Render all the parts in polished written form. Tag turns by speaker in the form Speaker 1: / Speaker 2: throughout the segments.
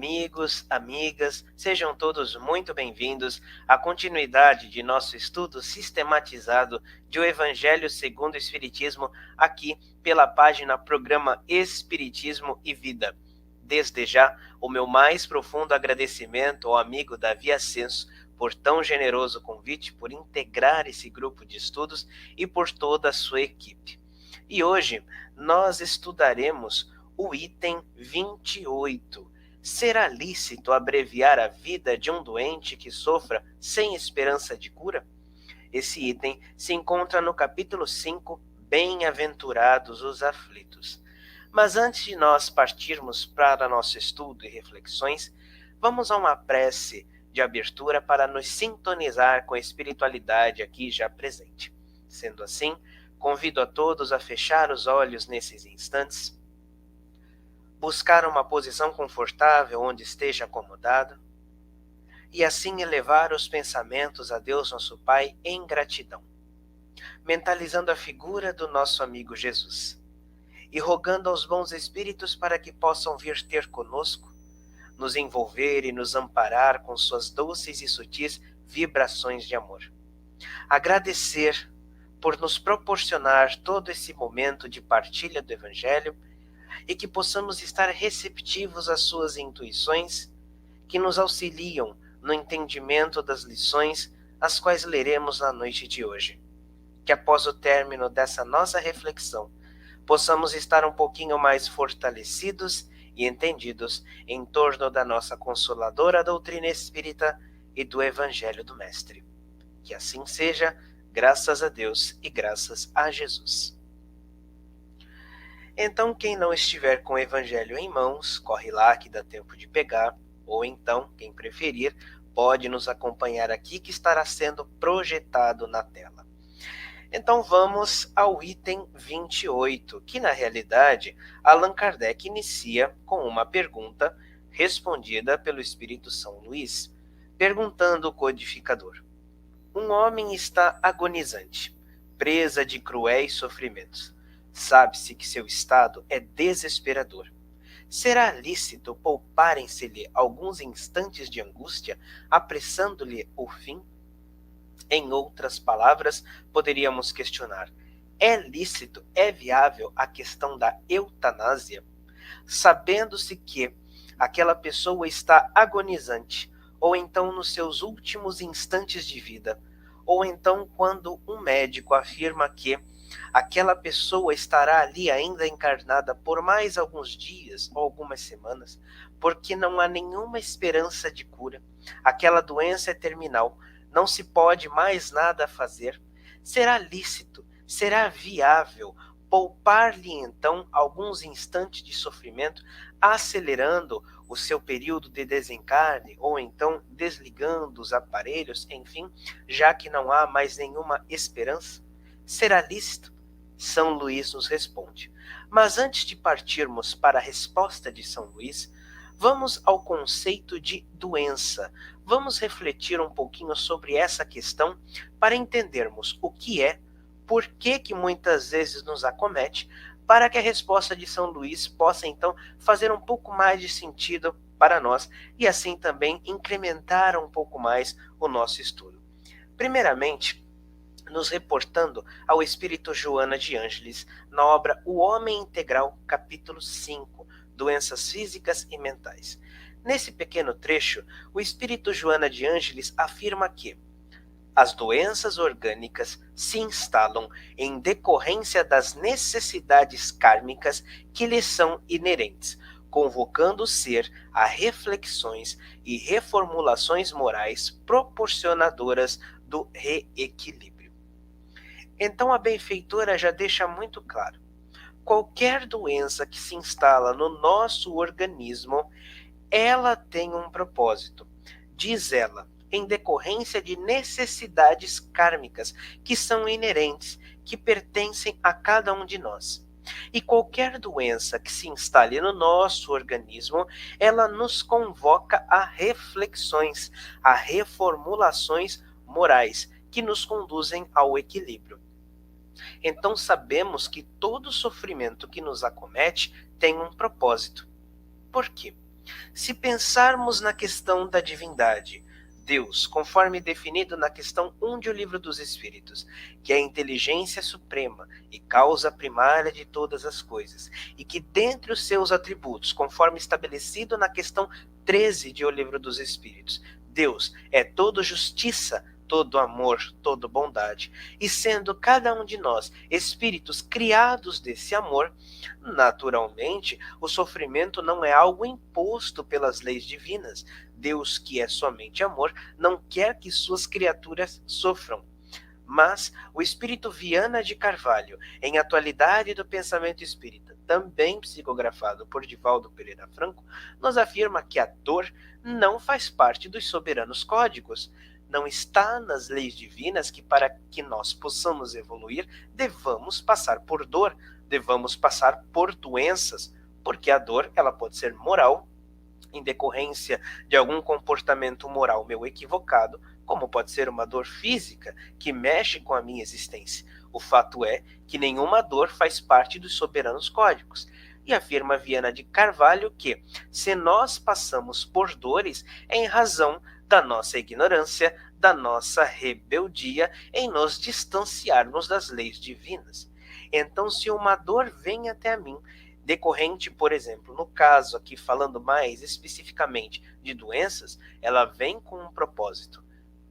Speaker 1: amigos, amigas, sejam todos muito bem-vindos à continuidade de nosso estudo sistematizado de O Evangelho segundo o Espiritismo, aqui pela página Programa Espiritismo e Vida. Desde já, o meu mais profundo agradecimento ao amigo Davi Ascenso por tão generoso convite, por integrar esse grupo de estudos e por toda a sua equipe. E hoje nós estudaremos o item 28. Será lícito abreviar a vida de um doente que sofra sem esperança de cura? Esse item se encontra no capítulo 5, Bem-aventurados os aflitos. Mas antes de nós partirmos para nosso estudo e reflexões, vamos a uma prece de abertura para nos sintonizar com a espiritualidade aqui já presente. Sendo assim, convido a todos a fechar os olhos nesses instantes, buscar uma posição confortável onde esteja acomodado e assim elevar os pensamentos a Deus nosso Pai em gratidão, mentalizando a figura do nosso amigo Jesus e rogando aos bons espíritos para que possam vir ter conosco, nos envolver e nos amparar com suas doces e sutis vibrações de amor. Agradecer por nos proporcionar todo esse momento de partilha do Evangelho e que possamos estar receptivos às suas intuições, que nos auxiliam no entendimento das lições as quais leremos na noite de hoje. Que após o término dessa nossa reflexão, possamos estar um pouquinho mais fortalecidos e entendidos em torno da nossa consoladora doutrina espírita e do Evangelho do Mestre. Que assim seja, graças a Deus e graças a Jesus. Então, quem não estiver com o Evangelho em mãos, corre lá que dá tempo de pegar, ou então, quem preferir, pode nos acompanhar aqui que estará sendo projetado na tela. Então vamos ao item 28, que na realidade Allan Kardec inicia com uma pergunta respondida pelo Espírito São Luís, perguntando o codificador: um homem está agonizante, presa de cruéis sofrimentos. Sabe-se que seu estado é desesperador. Será lícito pouparem-se-lhe alguns instantes de angústia, apressando-lhe o fim? Em outras palavras, poderíamos questionar: é lícito, é viável a questão da eutanásia? Sabendo-se que aquela pessoa está agonizante, ou então nos seus últimos instantes de vida, ou então quando um médico afirma que aquela pessoa estará ali ainda encarnada por mais alguns dias ou algumas semanas, porque não há nenhuma esperança de cura, aquela doença é terminal, não se pode mais nada fazer. Será lícito, será viável poupar-lhe então alguns instantes de sofrimento, acelerando o seu período de desencarne, ou então desligando os aparelhos, enfim, já que não há mais nenhuma esperança? Será lícito? São Luís nos responde. Mas antes de partirmos para a resposta de São Luís, vamos ao conceito de doença. Vamos refletir um pouquinho sobre essa questão para entendermos o que é, por que muitas vezes nos acomete, para que a resposta de São Luís possa então fazer um pouco mais de sentido para nós e assim também incrementar um pouco mais o nosso estudo. Primeiramente, nos reportando ao Espírito Joana de Ângeles, na obra O Homem Integral, capítulo 5, Doenças Físicas e Mentais. Nesse pequeno trecho, o Espírito Joana de Ângeles afirma que as doenças orgânicas se instalam em decorrência das necessidades kármicas que lhes são inerentes, convocando o ser a reflexões e reformulações morais proporcionadoras do reequilíbrio. Então a benfeitora já deixa muito claro: qualquer doença que se instala no nosso organismo, ela tem um propósito. Diz ela, em decorrência de necessidades kármicas que são inerentes, que pertencem a cada um de nós. E qualquer doença que se instale no nosso organismo, ela nos convoca a reflexões, a reformulações morais que nos conduzem ao equilíbrio. Então sabemos que todo sofrimento que nos acomete tem um propósito. Por quê? Se pensarmos na questão da divindade, Deus, conforme definido na questão 1 de O Livro dos Espíritos, que é a inteligência suprema e causa primária de todas as coisas, e que dentre os seus atributos, conforme estabelecido na questão 13 de O Livro dos Espíritos, Deus é todo justiça, todo amor, todo bondade, e sendo cada um de nós espíritos criados desse amor, naturalmente, o sofrimento não é algo imposto pelas leis divinas. Deus, que é somente amor, não quer que suas criaturas sofram. Mas o espírito Viana de Carvalho, em Atualidade do Pensamento Espírita, também psicografado por Divaldo Pereira Franco, nos afirma que a dor não faz parte dos soberanos códigos. Não está nas leis divinas que para que nós possamos evoluir, devamos passar por dor, devamos passar por doenças, porque a dor ela pode ser moral, em decorrência de algum comportamento moral meu equivocado, como pode ser uma dor física que mexe com a minha existência. O fato é que nenhuma dor faz parte dos soberanos códigos. E afirma Viana de Carvalho que, se nós passamos por dores, é em razão da nossa ignorância, da nossa rebeldia em nos distanciarmos das leis divinas. Então, se uma dor vem até a mim, decorrente, por exemplo, no caso aqui falando mais especificamente de doenças, ela vem com um propósito,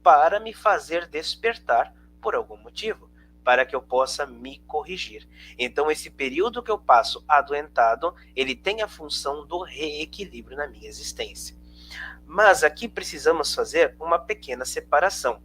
Speaker 1: para me fazer despertar por algum motivo, para que eu possa me corrigir. Então, esse período que eu passo adoentado, ele tem a função do reequilíbrio na minha existência. Mas aqui precisamos fazer uma pequena separação.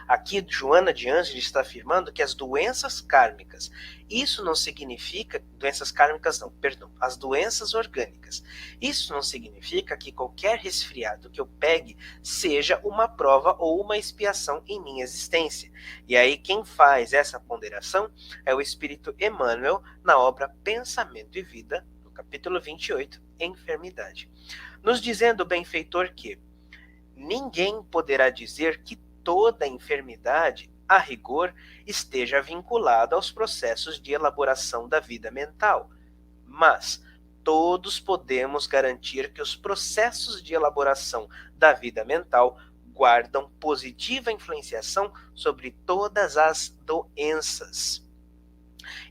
Speaker 1: Aqui, Joana de Ângeles está afirmando que as doenças kármicas, isso não significa, doenças kármicas não, perdão, as doenças orgânicas, isso não significa que qualquer resfriado que eu pegue seja uma prova ou uma expiação em minha existência. E aí quem faz essa ponderação é o Espírito Emmanuel na obra Pensamento e Vida, no capítulo 28, Enfermidade, nos dizendo, benfeitor, que ninguém poderá dizer que toda enfermidade, a rigor, esteja vinculada aos processos de elaboração da vida mental. Mas todos podemos garantir que os processos de elaboração da vida mental guardam positiva influenciação sobre todas as doenças.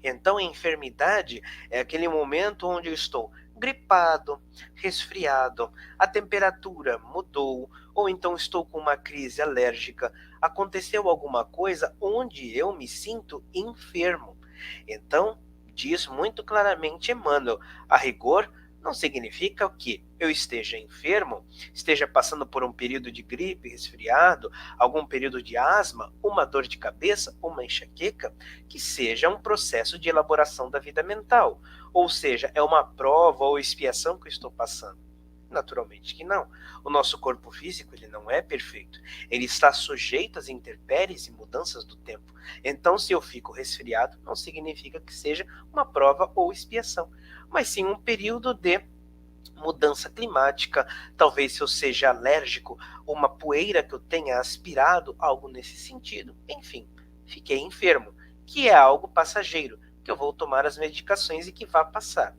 Speaker 1: Então, a enfermidade é aquele momento onde eu estou gripado, resfriado, a temperatura mudou, ou então estou com uma crise alérgica, aconteceu alguma coisa onde eu me sinto enfermo. Então, diz muito claramente Emmanuel, a rigor, não significa que eu esteja enfermo, esteja passando por um período de gripe, resfriado, algum período de asma, uma dor de cabeça, uma enxaqueca, que seja um processo de elaboração da vida mental. Ou seja, é uma prova ou expiação que eu estou passando. Naturalmente que não. O nosso corpo físico ele não é perfeito. Ele está sujeito às intempéries e mudanças do tempo. Então, se eu fico resfriado, não significa que seja uma prova ou expiação, mas sim um período de mudança climática, talvez se eu seja alérgico, uma poeira que eu tenha aspirado, algo nesse sentido. Enfim, fiquei enfermo, que é algo passageiro, que eu vou tomar as medicações e que vai passar.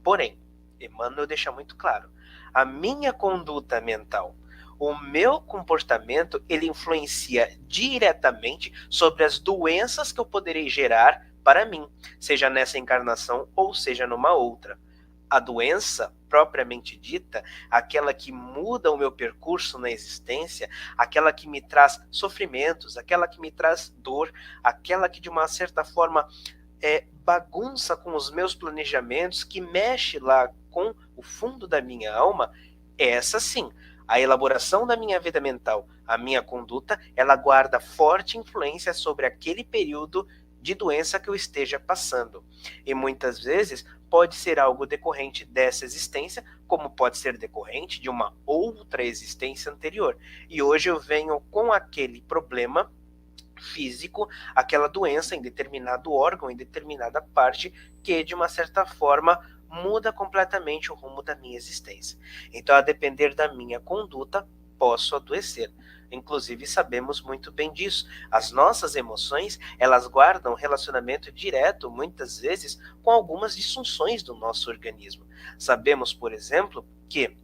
Speaker 1: Porém, Emmanuel deixa muito claro, a minha conduta mental, o meu comportamento, ele influencia diretamente sobre as doenças que eu poderei gerar para mim, seja nessa encarnação ou seja numa outra. A doença, propriamente dita, aquela que muda o meu percurso na existência, aquela que me traz sofrimentos, aquela que me traz dor, aquela que de uma certa forma bagunça com os meus planejamentos, que mexe lá com o fundo da minha alma, essa sim, a elaboração da minha vida mental, a minha conduta, ela guarda forte influência sobre aquele período de doença que eu esteja passando. E muitas vezes pode ser algo decorrente dessa existência, como pode ser decorrente de uma outra existência anterior. E hoje eu venho com aquele problema físico, aquela doença em determinado órgão, em determinada parte, que de uma certa forma muda completamente o rumo da minha existência. Então, a depender da minha conduta, posso adoecer. Inclusive, sabemos muito bem disso. As nossas emoções, elas guardam relacionamento direto, muitas vezes, com algumas disfunções do nosso organismo. Sabemos, por exemplo, que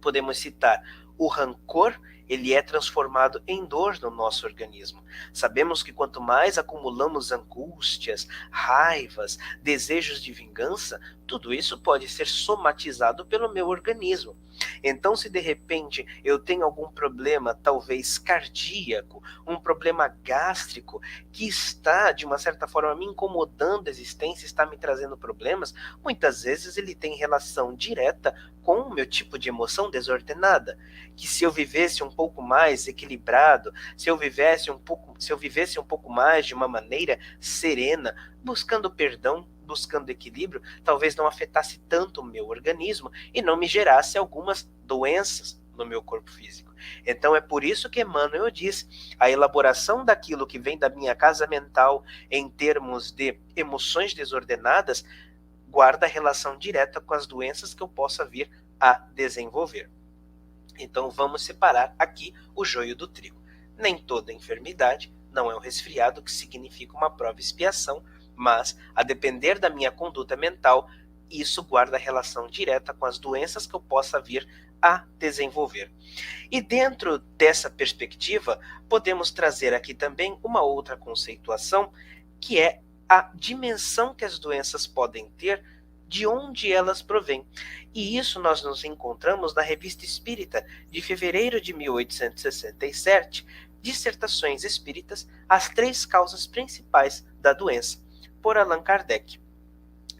Speaker 1: podemos citar o rancor, ele é transformado em dor no nosso organismo. Sabemos que quanto mais acumulamos angústias, raivas, desejos de vingança, tudo isso pode ser somatizado pelo meu organismo. Então, se de repente eu tenho algum problema, talvez cardíaco, um problema gástrico, que está, de uma certa forma, me incomodando a existência, está me trazendo problemas, muitas vezes ele tem relação direta com o meu tipo de emoção desordenada, que se eu vivesse um pouco mais equilibrado, se eu vivesse um pouco mais de uma maneira serena, buscando perdão, buscando equilíbrio, talvez não afetasse tanto o meu organismo e não me gerasse algumas doenças no meu corpo físico. Então é por isso que Emmanuel diz, a elaboração daquilo que vem da minha casa mental em termos de emoções desordenadas guarda relação direta com as doenças que eu possa vir a desenvolver. Então vamos separar aqui o joio do trigo. Nem toda enfermidade não é um resfriado, que significa uma prova e expiação, mas, a depender da minha conduta mental, isso guarda relação direta com as doenças que eu possa vir a desenvolver. E dentro dessa perspectiva, podemos trazer aqui também uma outra conceituação, que é a dimensão que as doenças podem ter, de onde elas provêm. E isso nós nos encontramos na Revista Espírita, de fevereiro de 1867, Dissertações Espíritas, as 3 causas principais da doença, por Allan Kardec.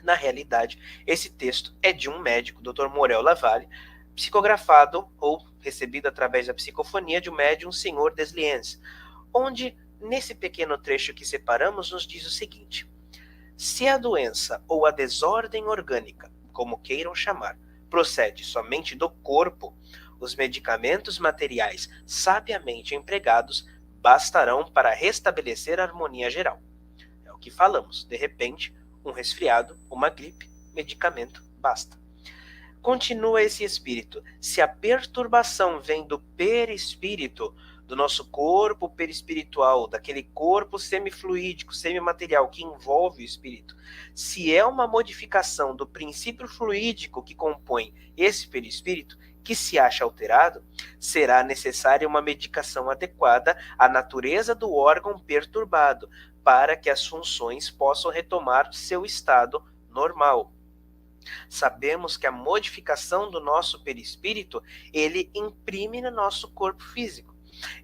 Speaker 1: Na realidade, esse texto é de um médico, Dr. Morel Lavalle, psicografado ou recebido através da psicofonia de um médium, Senhor Desliens, onde, nesse pequeno trecho que separamos, nos diz o seguinte: se a doença ou a desordem orgânica, como queiram chamar, procede somente do corpo, os medicamentos materiais sabiamente empregados bastarão para restabelecer a harmonia geral. É o que falamos. De repente, um resfriado, uma gripe, medicamento, basta. Continua esse espírito. Se a perturbação vem do perispírito, do nosso corpo perispiritual, daquele corpo semifluídico, semimaterial que envolve o espírito, se é uma modificação do princípio fluídico que compõe esse perispírito, que se acha alterado, será necessária uma medicação adequada à natureza do órgão perturbado, para que as funções possam retomar seu estado normal. Sabemos que a modificação do nosso perispírito, ele imprime no nosso corpo físico.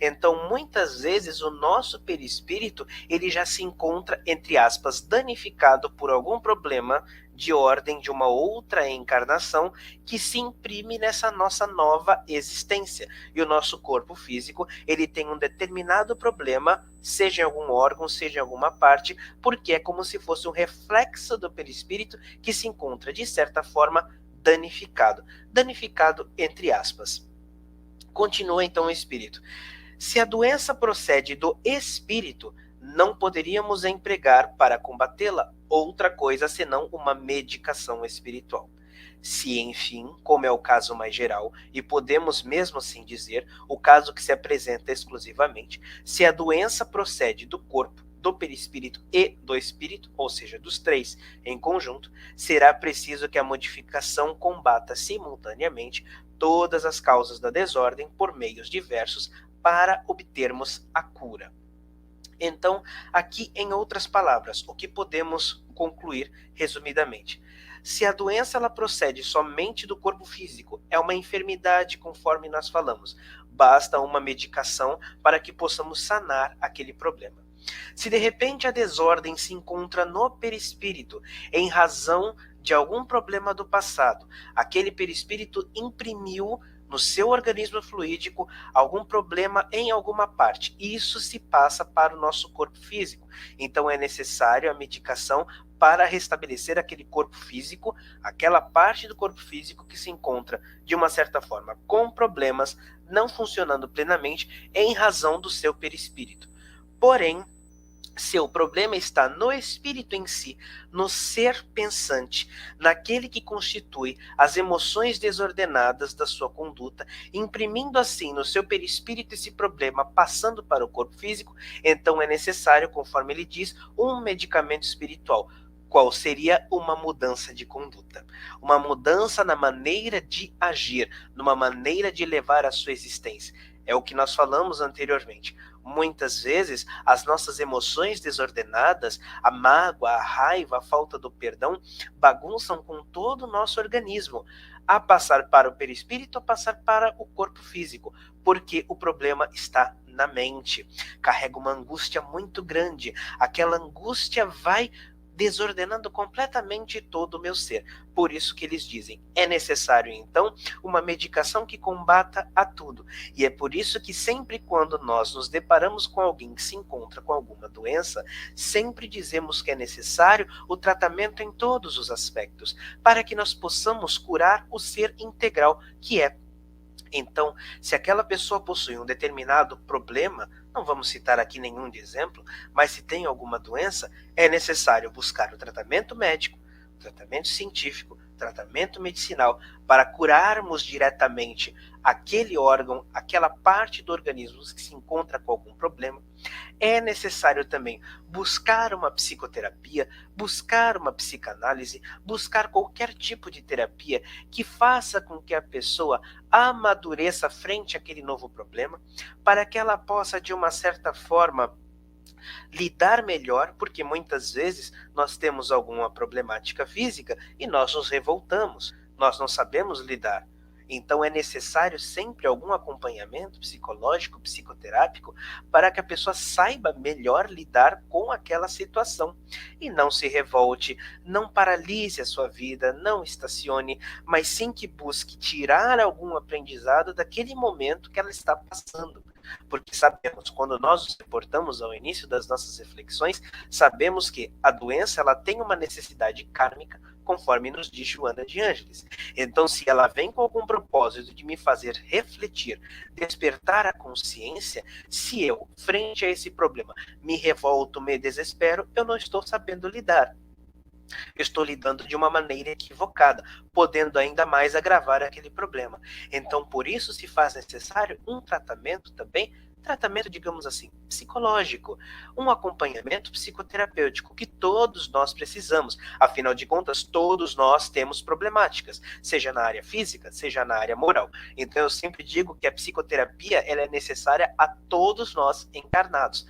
Speaker 1: Então, muitas vezes, o nosso perispírito, ele já se encontra, entre aspas, danificado por algum problema de ordem de uma outra encarnação que se imprime nessa nossa nova existência. E o nosso corpo físico, ele tem um determinado problema, seja em algum órgão, seja em alguma parte, porque é como se fosse um reflexo do perispírito que se encontra, de certa forma, danificado. Danificado, entre aspas. Continua então o espírito. Se a doença procede do espírito, não poderíamos empregar para combatê-la outra coisa senão uma medicação espiritual. Se, enfim, como é o caso mais geral, e podemos mesmo assim dizer, o caso que se apresenta exclusivamente, se a doença procede do corpo, do perispírito e do espírito, ou seja, dos 3 em conjunto, será preciso que a modificação combata simultaneamente todas as causas da desordem por meios diversos para obtermos a cura. Então, aqui, em outras palavras, o que podemos concluir resumidamente? Se a doença ela procede somente do corpo físico, é uma enfermidade, conforme nós falamos, basta uma medicação para que possamos sanar aquele problema. Se de repente a desordem se encontra no perispírito, em razão de algum problema do passado, aquele perispírito imprimiu no seu organismo fluídico algum problema em alguma parte. Isso se passa para o nosso corpo físico. Então é necessário a medicação para restabelecer aquele corpo físico, aquela parte do corpo físico que se encontra, de uma certa forma, com problemas, não funcionando plenamente em razão do seu perispírito. Porém, se o problema está no espírito em si, no ser pensante, naquele que constitui as emoções desordenadas da sua conduta, imprimindo assim no seu perispírito esse problema, passando para o corpo físico, então é necessário, conforme ele diz, um medicamento espiritual. Qual seria uma mudança de conduta? Uma mudança na maneira de agir, numa maneira de levar a sua existência. É o que nós falamos anteriormente. Muitas vezes, as nossas emoções desordenadas, a mágoa, a raiva, a falta do perdão, bagunçam com todo o nosso organismo, a passar para o perispírito, a passar para o corpo físico, porque o problema está na mente. Carrega uma angústia muito grande. Aquela angústia vai desordenando completamente todo o meu ser. Por isso que eles dizem, é necessário então uma medicação que combata a tudo. E é por isso que sempre quando nós nos deparamos com alguém que se encontra com alguma doença, sempre dizemos que é necessário o tratamento em todos os aspectos, para que nós possamos curar o ser integral que é. Então, se aquela pessoa possui um determinado problema, não vamos citar aqui nenhum de exemplo, mas se tem alguma doença, é necessário buscar o tratamento médico, o tratamento científico, tratamento medicinal, para curarmos diretamente aquele órgão, aquela parte do organismo que se encontra com algum problema. É necessário também buscar uma psicoterapia, buscar uma psicanálise, buscar qualquer tipo de terapia que faça com que a pessoa amadureça frente àquele novo problema, para que ela possa, de uma certa forma, lidar melhor, porque muitas vezes nós temos alguma problemática física e nós nos revoltamos, nós não sabemos lidar. Então é necessário sempre algum acompanhamento psicológico, psicoterápico, para que a pessoa saiba melhor lidar com aquela situação. E não se revolte, não paralise a sua vida, não estacione, mas sim que busque tirar algum aprendizado daquele momento que ela está passando. Porque sabemos, quando nós nos reportamos ao início das nossas reflexões, sabemos que a doença ela tem uma necessidade kármica, conforme nos diz Joana de Ângeles. Então, se ela vem com algum propósito de me fazer refletir, despertar a consciência, se eu, frente a esse problema, me revolto, me desespero, eu não estou sabendo lidar. Eu estou lidando de uma maneira equivocada, podendo ainda mais agravar aquele problema. Então, por isso se faz necessário um tratamento também, tratamento, digamos assim, psicológico, um acompanhamento psicoterapêutico que todos nós precisamos. Afinal de contas, todos nós temos problemáticas, seja na área física, seja na área moral. Então, eu sempre digo que a psicoterapia ela é necessária a todos nós encarnados.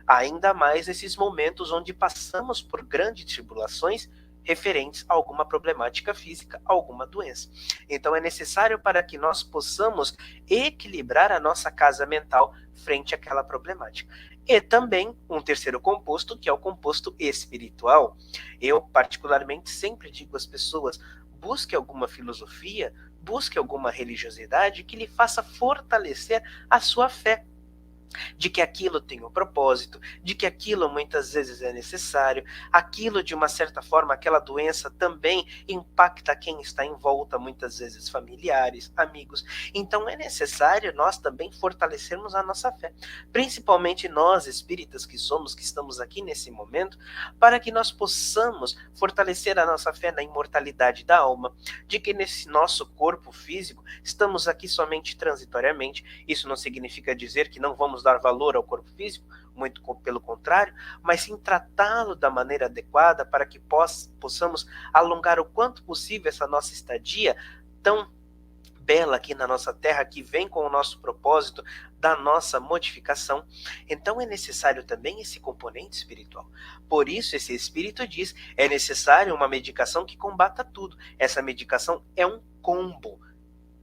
Speaker 1: Ainda mais nesses momentos onde passamos por grandes tribulações referentes a alguma problemática física, alguma doença. Então é necessário para que nós possamos equilibrar a nossa casa mental frente àquela problemática. E também um terceiro composto, que é o composto espiritual. Eu, particularmente, sempre digo às pessoas, busque alguma filosofia, busque alguma religiosidade que lhe faça fortalecer a sua fé, de que aquilo tem um propósito, de que aquilo muitas vezes é necessário, aquilo de uma certa forma, aquela doença também impacta quem está em volta, muitas vezes familiares, amigos. Então é necessário nós também fortalecermos a nossa fé, principalmente nós espíritas que somos, que estamos aqui nesse momento, para que nós possamos fortalecer a nossa fé na imortalidade da alma, de que nesse nosso corpo físico estamos aqui somente transitoriamente. Isso não significa dizer que não vamos dar valor ao corpo físico, muito pelo contrário, mas sim tratá-lo da maneira adequada para que possamos alongar o quanto possível essa nossa estadia tão bela aqui na nossa terra, que vem com o nosso propósito da nossa modificação. Então é necessário também esse componente espiritual. Por isso esse espírito diz, é necessário uma medicação que combata tudo. Essa medicação é um combo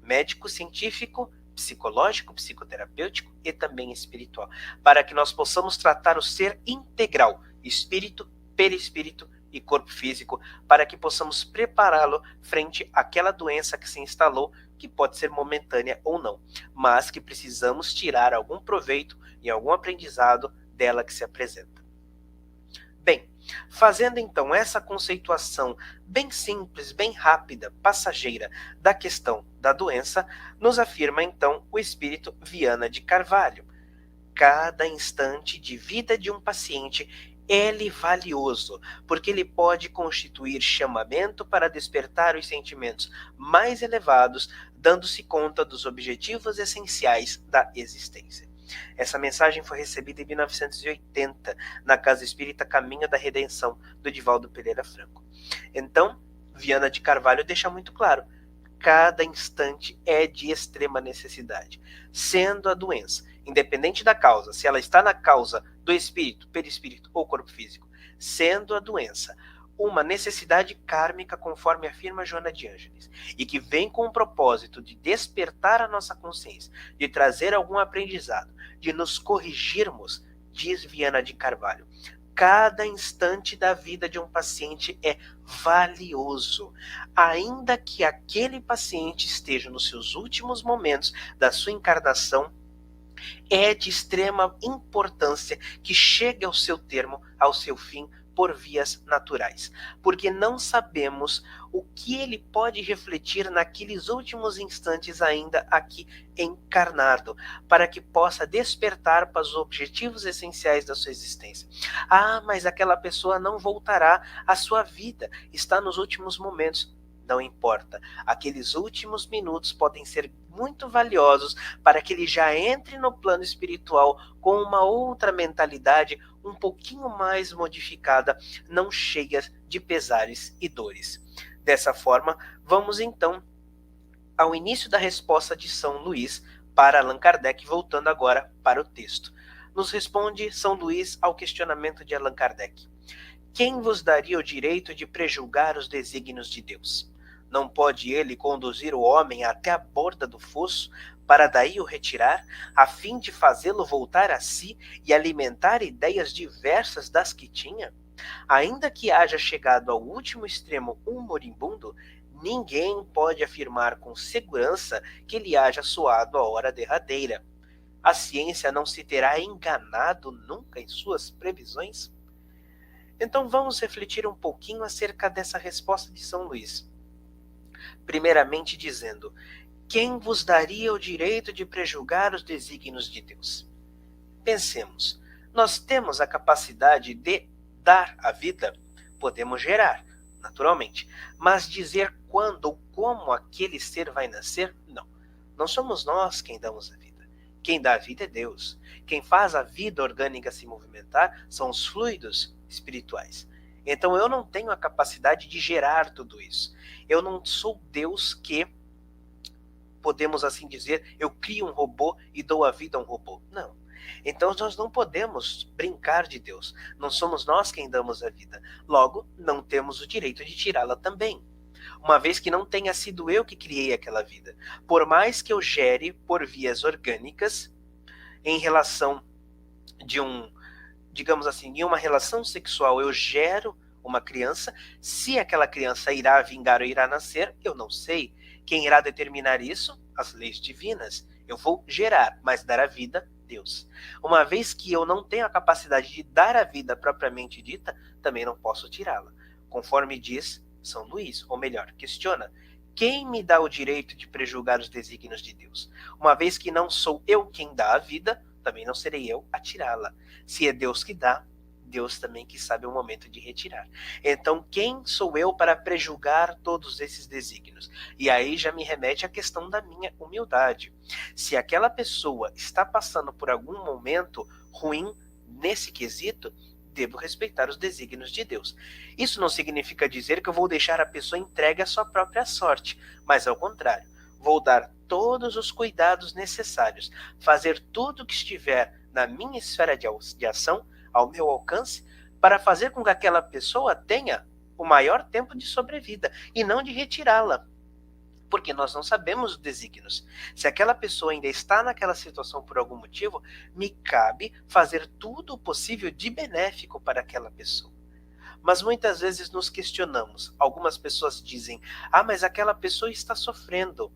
Speaker 1: médico, científico, psicológico, psicoterapêutico e também espiritual, para que nós possamos tratar o ser integral, espírito, perispírito e corpo físico, para que possamos prepará-lo frente àquela doença que se instalou, que pode ser momentânea ou não, mas que precisamos tirar algum proveito e algum aprendizado dela que se apresenta. Bem, fazendo então essa conceituação bem simples, bem rápida, passageira da questão da doença, nos afirma então o espírito Viana de Carvalho. Cada instante de vida de um paciente é valioso, porque ele pode constituir chamamento para despertar os sentimentos mais elevados, dando-se conta dos objetivos essenciais da existência. Essa mensagem foi recebida em 1980, na Casa Espírita Caminho da Redenção, do Divaldo Pereira Franco. Então, Viana de Carvalho deixa muito claro: cada instante é de extrema necessidade, sendo a doença, independente da causa, se ela está na causa do espírito, perispírito ou corpo físico, sendo a doença uma necessidade kármica, conforme afirma Joana de Ângeles, e que vem com o propósito de despertar a nossa consciência, de trazer algum aprendizado, de nos corrigirmos, diz Viana de Carvalho. Cada instante da vida de um paciente é valioso, ainda que aquele paciente esteja nos seus últimos momentos da sua encarnação. É de extrema importância que chegue ao seu termo, ao seu fim, por vias naturais, porque não sabemos o que ele pode refletir naqueles últimos instantes ainda aqui encarnado, para que possa despertar para os objetivos essenciais da sua existência. Ah, mas aquela pessoa não voltará à sua vida, está nos últimos momentos. Não importa, aqueles últimos minutos podem ser muito valiosos para que ele já entre no plano espiritual com uma outra mentalidade um pouquinho mais modificada, não cheia de pesares e dores. Dessa forma, vamos então ao início da resposta de São Luís para Allan Kardec, voltando agora para o texto. Nos responde São Luís ao questionamento de Allan Kardec: quem vos daria o direito de prejulgar os desígnios de Deus? Não pode ele conduzir o homem até a borda do fosso, para daí o retirar, a fim de fazê-lo voltar a si e alimentar ideias diversas das que tinha? Ainda que haja chegado ao último extremo um moribundo, ninguém pode afirmar com segurança que lhe haja soado a hora derradeira. A ciência não se terá enganado nunca em suas previsões? Então vamos refletir um pouquinho acerca dessa resposta de São Luís. Primeiramente dizendo: quem vos daria o direito de prejulgar os desígnios de Deus? Pensemos, nós temos a capacidade de dar a vida? Podemos gerar, naturalmente, mas dizer quando ou como aquele ser vai nascer? Não. Não somos nós quem damos a vida. Quem dá a vida é Deus. Quem faz a vida orgânica se movimentar são os fluidos espirituais. Então eu não tenho a capacidade de gerar tudo isso. Eu não sou Deus que, podemos assim dizer, eu crio um robô e dou a vida a um robô. Não. Então nós não podemos brincar de Deus. Não somos nós quem damos a vida. Logo, não temos o direito de tirá-la também, uma vez que não tenha sido eu que criei aquela vida. Por mais que eu gere por vias orgânicas, em relação de digamos assim, em uma relação sexual eu gero uma criança, se aquela criança irá vingar ou irá nascer, eu não sei. Quem irá determinar isso? As leis divinas. Eu vou gerar, mas dar a vida, Deus. Uma vez que eu não tenho a capacidade de dar a vida propriamente dita, também não posso tirá-la. Conforme diz São Luís, ou melhor, questiona: quem me dá o direito de prejulgar os desígnios de Deus? Uma vez que não sou eu quem dá a vida, também não serei eu a tirá-la. Se é Deus que dá, Deus também que sabe o momento de retirar. Então, quem sou eu para prejulgar todos esses desígnios? E aí já me remete à questão da minha humildade. Se aquela pessoa está passando por algum momento ruim nesse quesito, devo respeitar os desígnios de Deus. Isso não significa dizer que eu vou deixar a pessoa entregue à sua própria sorte, mas ao contrário, vou dar todos os cuidados necessários, fazer tudo o que estiver na minha esfera de ação, ao meu alcance, para fazer com que aquela pessoa tenha o maior tempo de sobrevida e não de retirá-la. Porque nós não sabemos os desígnios. Se aquela pessoa ainda está naquela situação por algum motivo, me cabe fazer tudo o possível de benéfico para aquela pessoa. Mas muitas vezes nos questionamos. Algumas pessoas dizem: ah, mas aquela pessoa está sofrendo.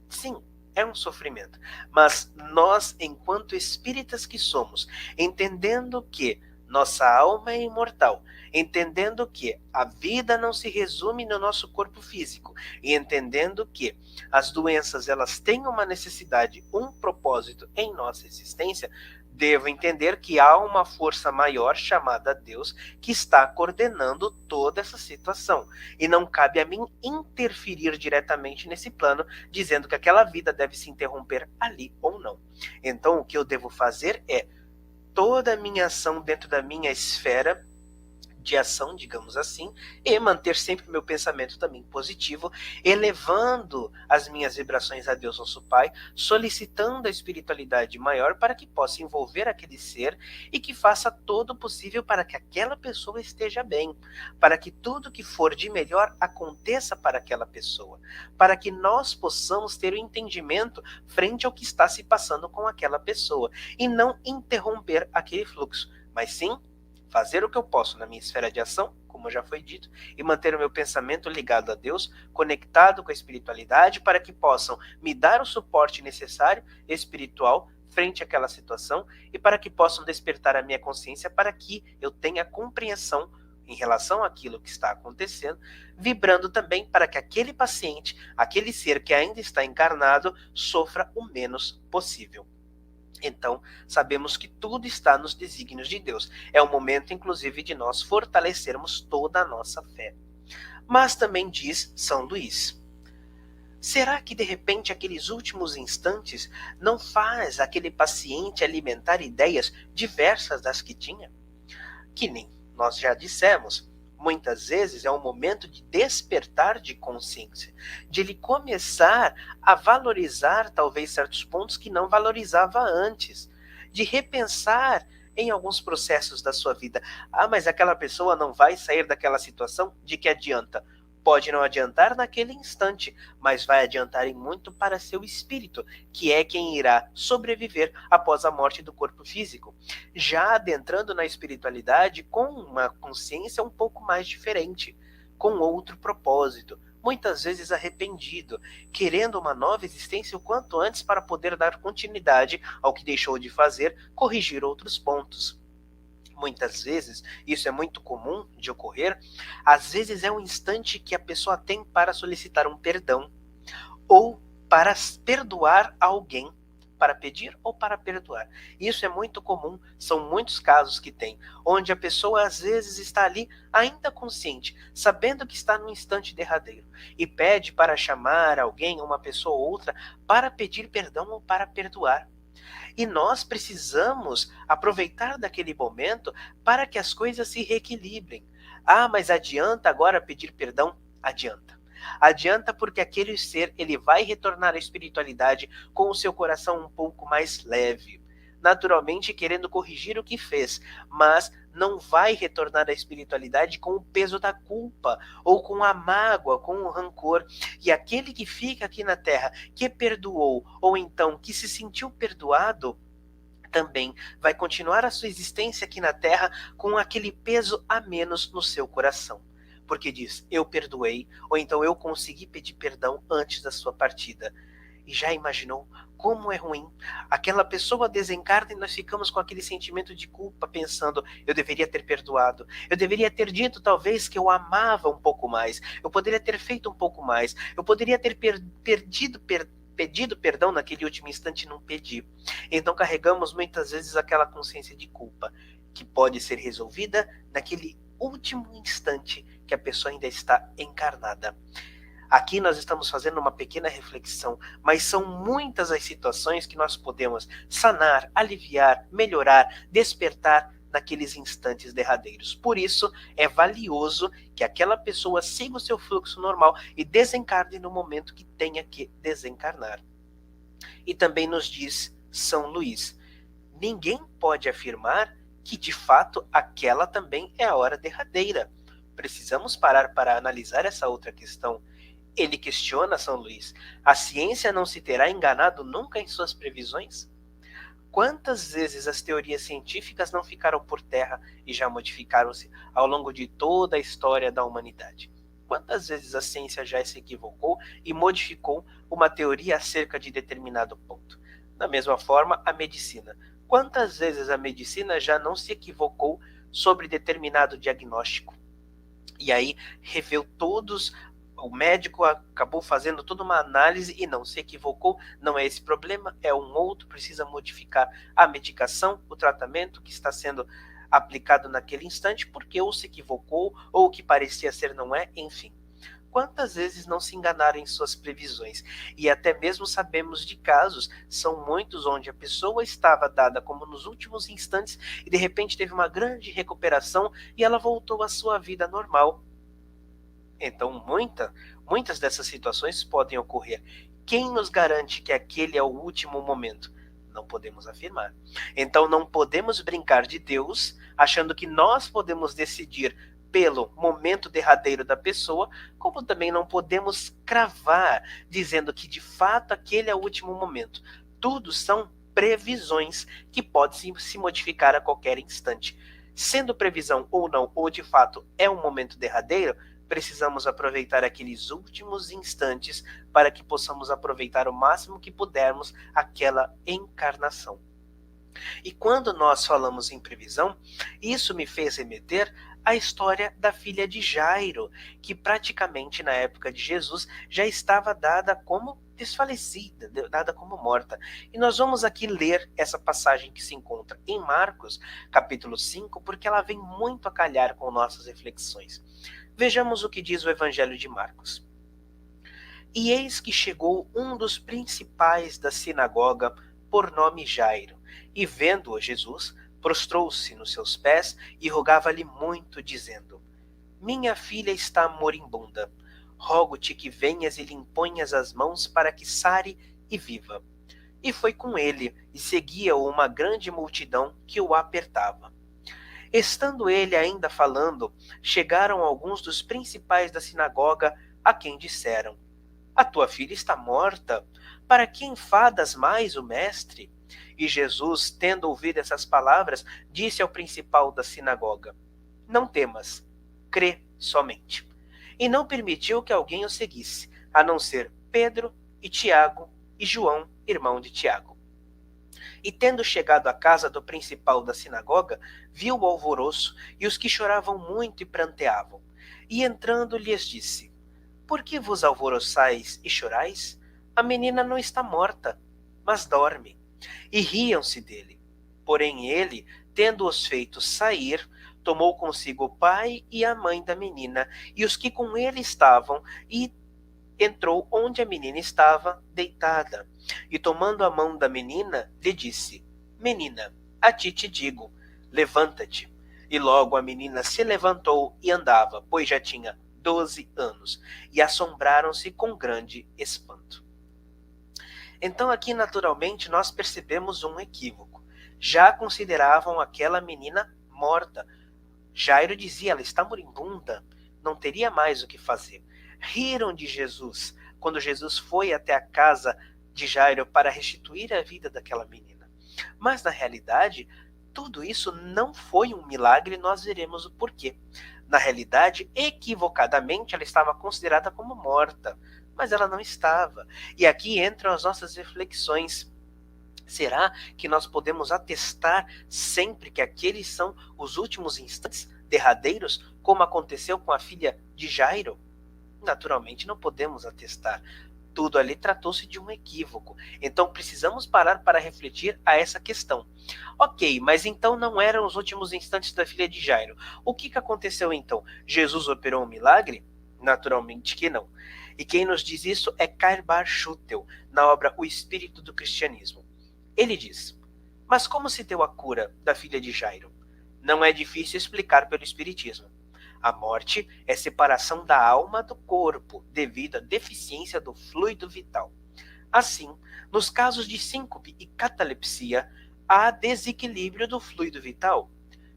Speaker 1: Sim, é um sofrimento. Mas nós, enquanto espíritas que somos, entendendo que nossa alma é imortal, entendendo que a vida não se resume no nosso corpo físico e entendendo que as doenças elas têm uma necessidade, um propósito em nossa existência, Devo entender que há uma força maior chamada Deus que está coordenando toda essa situação. E não cabe a mim interferir diretamente nesse plano, dizendo que aquela vida deve se interromper ali ou não. Então, o que eu devo fazer é toda a minha ação dentro da minha esfera de ação, digamos assim, e manter sempre meu pensamento também positivo, elevando as minhas vibrações a Deus nosso Pai, solicitando a espiritualidade maior para que possa envolver aquele ser e que faça todo o possível para que aquela pessoa esteja bem, para que tudo que for de melhor aconteça para aquela pessoa, para que nós possamos ter o entendimento frente ao que está se passando com aquela pessoa e não interromper aquele fluxo, mas sim fazer o que eu posso na minha esfera de ação, como já foi dito, e manter o meu pensamento ligado a Deus, conectado com a espiritualidade, para que possam me dar o suporte necessário espiritual frente àquela situação e para que possam despertar a minha consciência para que eu tenha compreensão em relação àquilo que está acontecendo, vibrando também para que aquele paciente, aquele ser que ainda está encarnado, sofra o menos possível. Então, sabemos que tudo está nos desígnios de Deus. É o momento, inclusive, de nós fortalecermos toda a nossa fé. Mas também diz São Luís: será que de repente aqueles últimos instantes não faz aquele paciente alimentar ideias diversas das que tinha? Que nem nós já dissemos, muitas vezes é um momento de despertar de consciência, de ele começar a valorizar talvez certos pontos que não valorizava antes, de repensar em alguns processos da sua vida. Ah, mas aquela pessoa não vai sair daquela situação? De que adianta? Pode não adiantar naquele instante, mas vai adiantar em muito para seu espírito, que é quem irá sobreviver após a morte do corpo físico, já adentrando na espiritualidade com uma consciência um pouco mais diferente, com outro propósito, muitas vezes arrependido, querendo uma nova existência o quanto antes para poder dar continuidade ao que deixou de fazer, corrigir outros pontos. Muitas vezes, isso é muito comum de ocorrer, às vezes é um instante que a pessoa tem para solicitar um perdão, ou para perdoar alguém, para pedir ou para perdoar. Isso é muito comum, são muitos casos que tem, onde a pessoa às vezes está ali ainda consciente, sabendo que está no instante derradeiro, e pede para chamar alguém, uma pessoa ou outra, para pedir perdão ou para perdoar. E nós precisamos aproveitar daquele momento para que as coisas se reequilibrem. Ah, mas adianta agora pedir perdão? Adianta. Adianta porque aquele ser ele vai retornar à espiritualidade com o seu coração um pouco mais leve, naturalmente querendo corrigir o que fez, mas não vai retornar à espiritualidade com o peso da culpa, ou com a mágoa, com o rancor. E aquele que fica aqui na Terra, que perdoou, ou então que se sentiu perdoado, também vai continuar a sua existência aqui na Terra com aquele peso a menos no seu coração. Porque diz, eu perdoei, ou então eu consegui pedir perdão antes da sua partida. E já imaginou como é ruim? Aquela pessoa desencarna e nós ficamos com aquele sentimento de culpa, pensando, eu deveria ter perdoado, eu deveria ter dito talvez que eu amava um pouco mais, eu poderia ter feito um pouco mais, eu poderia ter pedido perdão naquele último instante e não pedi. Então carregamos muitas vezes aquela consciência de culpa, que pode ser resolvida naquele último instante que a pessoa ainda está encarnada. Aqui nós estamos fazendo uma pequena reflexão, mas são muitas as situações que nós podemos sanar, aliviar, melhorar, despertar naqueles instantes derradeiros. Por isso, é valioso que aquela pessoa siga o seu fluxo normal e desencarne no momento que tenha que desencarnar. E também nos diz São Luís, ninguém pode afirmar que de fato aquela também é a hora derradeira. Precisamos parar para analisar essa outra questão. Ele questiona São Luís, a ciência não se terá enganado nunca em suas previsões? Quantas vezes as teorias científicas não ficaram por terra e já modificaram-se ao longo de toda a história da humanidade? Quantas vezes a ciência já se equivocou e modificou uma teoria acerca de determinado ponto? Da mesma forma, a medicina. Quantas vezes a medicina já não se equivocou sobre determinado diagnóstico? E aí reveu todos o médico acabou fazendo toda uma análise e não se equivocou, não é esse problema, é um outro, precisa modificar a medicação, o tratamento que está sendo aplicado naquele instante, porque ou se equivocou, ou o que parecia ser não é, enfim. Quantas vezes não se enganaram em suas previsões? E até mesmo sabemos de casos, são muitos, onde a pessoa estava dada como nos últimos instantes e de repente teve uma grande recuperação e ela voltou à sua vida normal. Então, muitas dessas situações podem ocorrer. Quem nos garante que aquele é o último momento? Não podemos afirmar. Então, não podemos brincar de Deus, achando que nós podemos decidir pelo momento derradeiro da pessoa, como também não podemos cravar, dizendo que de fato aquele é o último momento. Tudo são previsões que podem se modificar a qualquer instante. Sendo previsão ou não, ou de fato é um momento derradeiro, precisamos aproveitar aqueles últimos instantes para que possamos aproveitar o máximo que pudermos aquela encarnação. E quando nós falamos em previsão, isso me fez remeter à história da filha de Jairo, que praticamente na época de Jesus já estava dada como desfalecida, dada como morta. E nós vamos aqui ler essa passagem que se encontra em Marcos, capítulo 5, porque ela vem muito a calhar com nossas reflexões. Vejamos o que diz o Evangelho de Marcos. E eis que chegou um dos principais da sinagoga, por nome Jairo, e vendo-o Jesus, prostrou-se nos seus pés e rogava-lhe muito, dizendo: Minha filha está moribunda, rogo-te que venhas e lhe imponhas as mãos para que sare e viva. E foi com ele, e seguia-o uma grande multidão que o apertava. Estando ele ainda falando, chegaram alguns dos principais da sinagoga, a quem disseram: A tua filha está morta, para que enfadas mais o mestre? E Jesus, tendo ouvido essas palavras, disse ao principal da sinagoga: Não temas, crê somente. E não permitiu que alguém o seguisse, a não ser Pedro e Tiago e João, irmão de Tiago. E tendo chegado à casa do principal da sinagoga, viu o alvoroço e os que choravam muito e pranteavam. E entrando lhes disse: Por que vos alvoroçais e chorais? A menina não está morta, mas dorme. E riam-se dele. Porém ele, tendo-os feito sair, tomou consigo o pai e a mãe da menina e os que com ele estavam, e entrou onde a menina estava, deitada. E tomando a mão da menina, lhe disse: Menina, a ti te digo, levanta-te. E logo a menina se levantou e andava, pois já tinha 12 anos, e assombraram-se com grande espanto. Então aqui naturalmente nós percebemos um equívoco. Já consideravam aquela menina morta. Jairo dizia: ela está moribunda, não teria mais o que fazer. Riram de Jesus quando Jesus foi até a casa de Jairo para restituir a vida daquela menina. Mas na realidade, tudo isso não foi um milagre, e nós veremos o porquê. Na realidade, equivocadamente, ela estava considerada como morta, mas ela não estava. E aqui entram as nossas reflexões. Será que nós podemos atestar sempre que aqueles são os últimos instantes derradeiros, como aconteceu com a filha de Jairo? Naturalmente não podemos atestar. Tudo ali tratou-se de um equívoco. Então precisamos parar para refletir a essa questão. Ok, mas então não eram os últimos instantes da filha de Jairo. O que aconteceu então? Jesus operou um milagre? Naturalmente que não. E quem nos diz isso é Karl Barth Schutel, na obra O Espírito do Cristianismo. Ele diz: Mas como se deu a cura da filha de Jairo? Não é difícil explicar pelo Espiritismo. A morte é separação da alma do corpo devido à deficiência do fluido vital. Assim, nos casos de síncope e catalepsia, há desequilíbrio do fluido vital.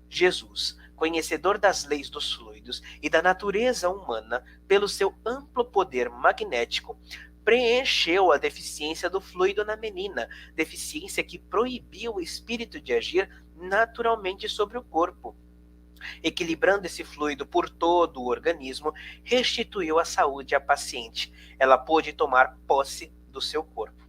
Speaker 1: Jesus, conhecedor das leis dos fluidos e da natureza humana, pelo seu amplo poder magnético, preencheu a deficiência do fluido na menina, deficiência que proibiu o espírito de agir naturalmente sobre o corpo. Equilibrando esse fluido por todo o organismo, restituiu a saúde à paciente. Ela pôde tomar posse do seu corpo.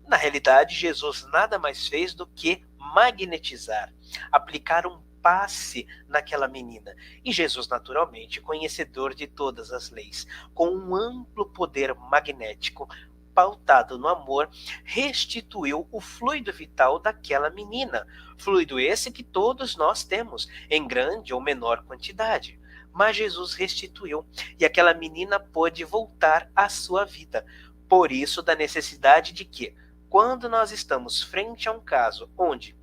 Speaker 1: Na realidade, Jesus nada mais fez do que magnetizar, aplicar um passe naquela menina. E Jesus, naturalmente, conhecedor de todas as leis, com um amplo poder magnético, pautado no amor, restituiu o fluido vital daquela menina. Fluido esse que todos nós temos, em grande ou menor quantidade. Mas Jesus restituiu, e aquela menina pôde voltar à sua vida. Por isso, da necessidade de que, quando nós estamos frente a um caso onde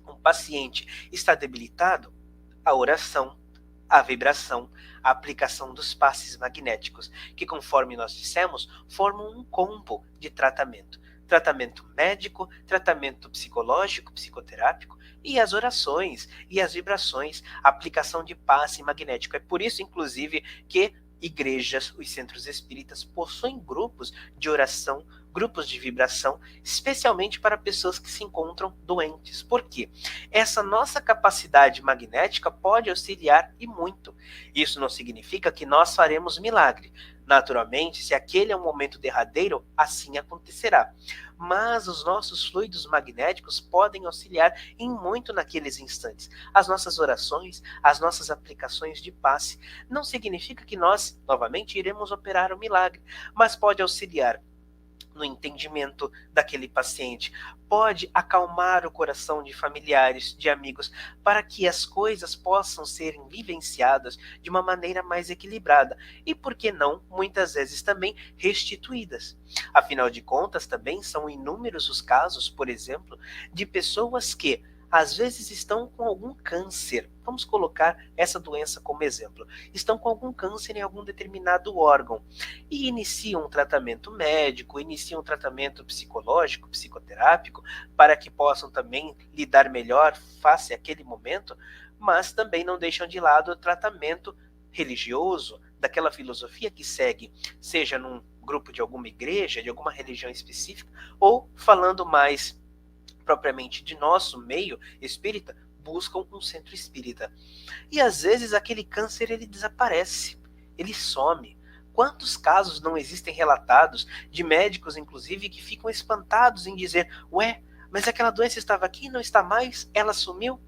Speaker 1: um paciente está debilitado, a oração, a vibração, a aplicação dos passes magnéticos, que, conforme nós dissemos, formam um combo de tratamento. Tratamento médico, tratamento psicológico, psicoterápico, e as orações e as vibrações, a aplicação de passe magnético. É por isso, inclusive, que igrejas, os centros espíritas possuem grupos de oração, grupos de vibração, especialmente para pessoas que se encontram doentes. Por quê? Essa nossa capacidade magnética pode auxiliar e muito. Isso não significa que nós faremos milagre. Naturalmente, se aquele é um momento derradeiro, assim acontecerá. Mas os nossos fluidos magnéticos podem auxiliar em muito naqueles instantes. As nossas orações, as nossas aplicações de passe, não significa que nós, novamente, iremos operar o milagre, mas pode auxiliar no entendimento daquele paciente, pode acalmar o coração de familiares, de amigos, para que as coisas possam serem vivenciadas de uma maneira mais equilibrada e, por que não, muitas vezes também restituídas. Afinal de contas, também são inúmeros os casos, por exemplo, de pessoas que às vezes estão com algum câncer. Vamos colocar essa doença como exemplo. Estão com algum câncer em algum determinado órgão e iniciam um tratamento médico, iniciam um tratamento psicológico, psicoterápico, para que possam também lidar melhor face àquele momento, mas também não deixam de lado o tratamento religioso, daquela filosofia que segue, seja num grupo de alguma igreja, de alguma religião específica, ou falando mais propriamente de nosso meio espírita, buscam um centro espírita. E às vezes aquele câncer ele desaparece, ele some. Quantos casos não existem relatados de médicos, inclusive, que ficam espantados em dizer: ué, mas aquela doença estava aqui e não está mais, ela sumiu?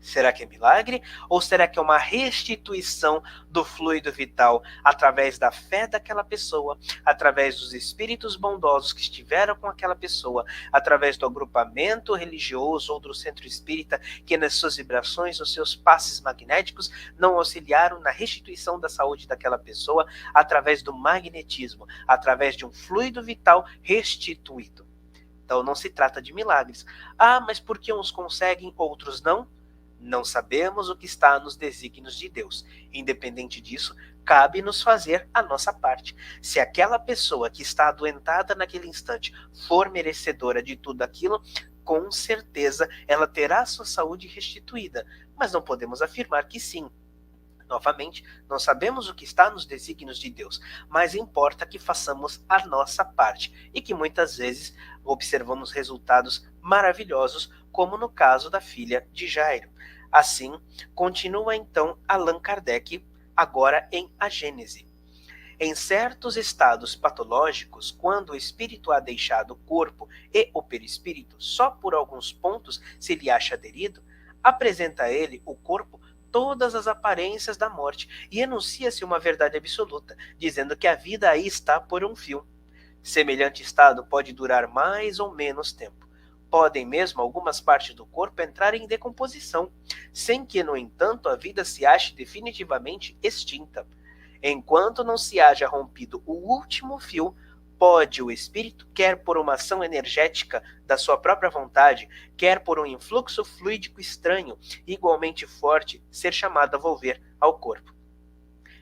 Speaker 1: Será que é milagre? Ou será que é uma restituição do fluido vital através da fé daquela pessoa, através dos espíritos bondosos que estiveram com aquela pessoa, através do agrupamento religioso ou do centro espírita que nas suas vibrações, nos seus passes magnéticos, não auxiliaram na restituição da saúde daquela pessoa através do magnetismo, através de um fluido vital restituído? Então não se trata de milagres. Ah, mas por que uns conseguem, outros não? Não sabemos o que está nos desígnios de Deus. Independente disso, cabe-nos fazer a nossa parte. Se aquela pessoa que está adoentada naquele instante for merecedora de tudo aquilo, com certeza ela terá sua saúde restituída. Mas não podemos afirmar que sim. Novamente, não sabemos o que está nos desígnios de Deus, mas importa que façamos a nossa parte e que muitas vezes observamos resultados maravilhosos, como no caso da filha de Jairo. Assim, continua então Allan Kardec, agora em A Gênese. Em certos estados patológicos, quando o espírito ha deixado o corpo e o perispírito só por alguns pontos se lhe acha aderido, apresenta a ele o corpo todas as aparências da morte e enuncia-se uma verdade absoluta, dizendo que a vida aí está por um fio. Semelhante estado pode durar mais ou menos tempo. Podem mesmo algumas partes do corpo entrar em decomposição, sem que, no entanto, a vida se ache definitivamente extinta. Enquanto não se haja rompido o último fio, pode o espírito, quer por uma ação energética da sua própria vontade, quer por um influxo fluídico estranho, igualmente forte, ser chamado a volver ao corpo.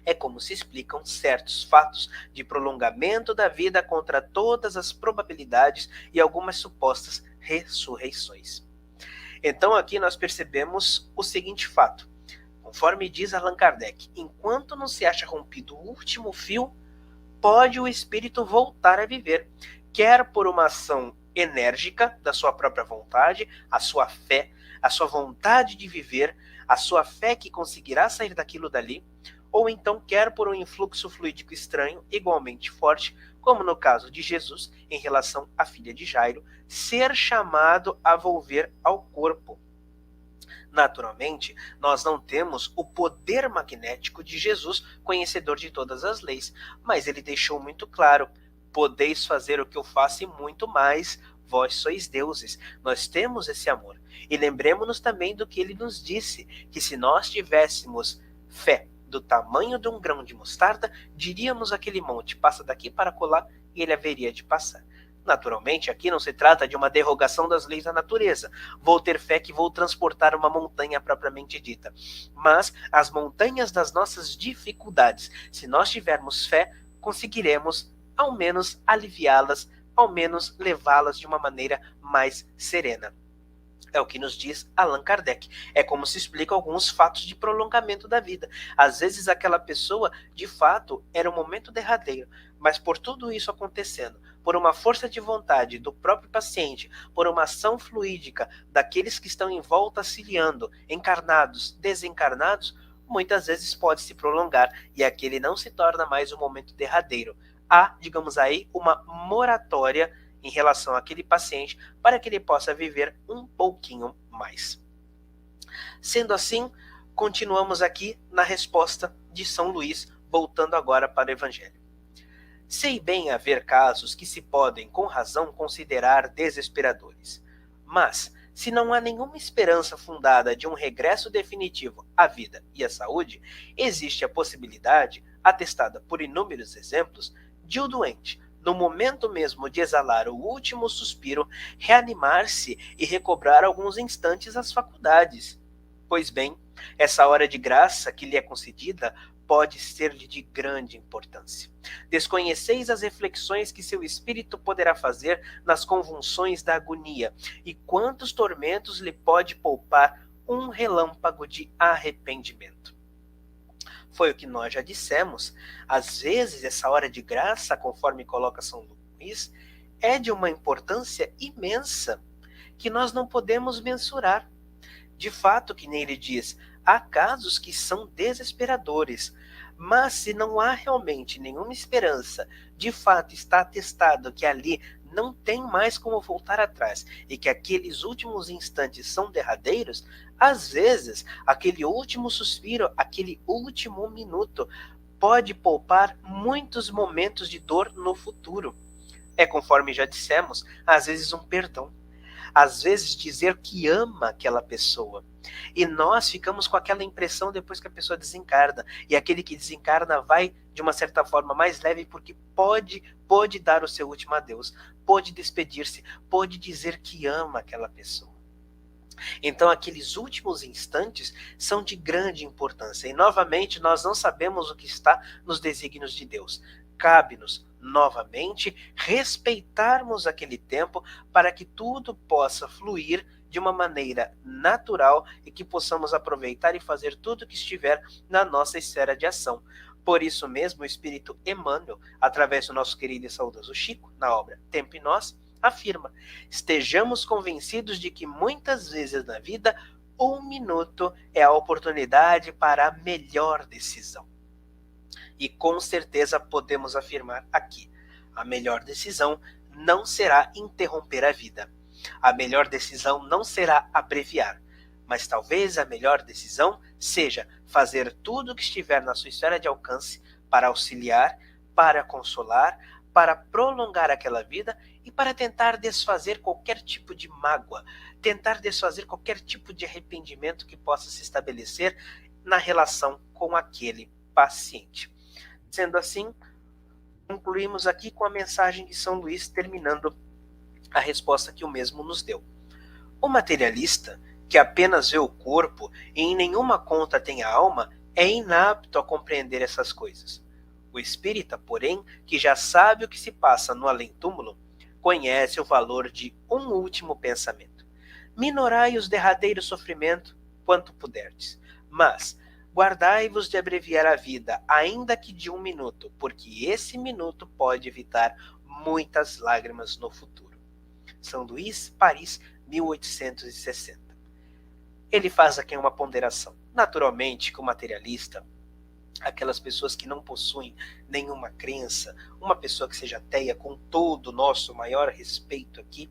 Speaker 1: É como se explicam certos fatos de prolongamento da vida contra todas as probabilidades e algumas supostas ressurreições. Então aqui nós percebemos o seguinte fato. Conforme diz Allan Kardec, enquanto não se acha rompido o último fio, pode o espírito voltar a viver, quer por uma ação enérgica da sua própria vontade, a sua fé, a sua vontade de viver, a sua fé que conseguirá sair daquilo dali, ou então quer por um influxo fluídico estranho, igualmente forte, como no caso de Jesus, em relação à filha de Jairo, ser chamado a volver ao corpo. Naturalmente, nós não temos o poder magnético de Jesus, conhecedor de todas as leis, mas ele deixou muito claro: podeis fazer o que eu faço e muito mais, vós sois deuses. Nós temos esse amor. E lembremos-nos também do que ele nos disse, que se nós tivéssemos fé do tamanho de um grão de mostarda, diríamos aquele monte, passa daqui para colar, e ele haveria de passar. Naturalmente, aqui não se trata de uma derrogação das leis da natureza. Vou ter fé que vou transportar uma montanha propriamente dita. Mas as montanhas das nossas dificuldades, se nós tivermos fé, conseguiremos ao menos aliviá-las, ao menos levá-las de uma maneira mais serena. É o que nos diz Allan Kardec. É como se explica alguns fatos de prolongamento da vida. Às vezes aquela pessoa, de fato, era um momento derradeiro, mas por tudo isso acontecendo, por uma força de vontade do próprio paciente, por uma ação fluídica daqueles que estão em volta auxiliando, encarnados, desencarnados, muitas vezes pode se prolongar e aquele não se torna mais um momento derradeiro. Há, digamos aí, uma moratória em relação àquele paciente para que ele possa viver um pouquinho mais. Sendo assim, continuamos aqui na resposta de São Luís, voltando agora para o Evangelho. Sei bem haver casos que se podem, com razão, considerar desesperadores, mas, se não há nenhuma esperança fundada de um regresso definitivo à vida e à saúde, existe a possibilidade, atestada por inúmeros exemplos, de o doente, no momento mesmo de exalar o último suspiro, reanimar-se e recobrar alguns instantes as faculdades. Pois bem, essa hora de graça que lhe é concedida pode ser-lhe de grande importância. Desconheceis as reflexões que seu espírito poderá fazer nas convulsões da agonia, e quantos tormentos lhe pode poupar um relâmpago de arrependimento. Foi o que nós já dissemos. Às vezes, essa hora de graça, conforme coloca São Luís, é de uma importância imensa, que nós não podemos mensurar. De fato, que nem ele diz, há casos que são desesperadores, mas se não há realmente nenhuma esperança, de fato está atestado que ali não tem mais como voltar atrás e que aqueles últimos instantes são derradeiros, às vezes aquele último suspiro, aquele último minuto pode poupar muitos momentos de dor no futuro. É conforme já dissemos, às vezes um perdão. Às vezes dizer que ama aquela pessoa. E nós ficamos com aquela impressão depois que a pessoa desencarna. E aquele que desencarna vai, de uma certa forma, mais leve, porque pode dar o seu último adeus, pode despedir-se, pode dizer que ama aquela pessoa. Então, aqueles últimos instantes são de grande importância. E, novamente, nós não sabemos o que está nos desígnios de Deus. Cabe-nos, novamente, respeitarmos aquele tempo para que tudo possa fluir de uma maneira natural e que possamos aproveitar e fazer tudo o que estiver na nossa esfera de ação. Por isso mesmo, o Espírito Emmanuel, através do nosso querido e saudoso Chico, na obra Tempo e Nós, afirma: estejamos convencidos de que muitas vezes na vida, um minuto é a oportunidade para a melhor decisão. E com certeza podemos afirmar aqui, a melhor decisão não será interromper a vida. A melhor decisão não será abreviar, mas talvez a melhor decisão seja fazer tudo o que estiver na sua esfera de alcance para auxiliar, para consolar, para prolongar aquela vida e para tentar desfazer qualquer tipo de mágoa, tentar desfazer qualquer tipo de arrependimento que possa se estabelecer na relação com aquele paciente. Sendo assim, concluímos aqui com a mensagem de São Luís, terminando a resposta que o mesmo nos deu. O materialista, que apenas vê o corpo e em nenhuma conta tem a alma, é inapto a compreender essas coisas. O espírita, porém, que já sabe o que se passa no além-túmulo, conhece o valor de um último pensamento. Minorai os derradeiros sofrimentos quanto puderdes, mas guardai-vos de abreviar a vida, ainda que de 1 minuto, porque esse minuto pode evitar muitas lágrimas no futuro. São Luís, Paris, 1860. Ele faz aqui uma ponderação. Naturalmente, que o materialista, aquelas pessoas que não possuem nenhuma crença, uma pessoa que seja ateia, com todo o nosso maior respeito aqui,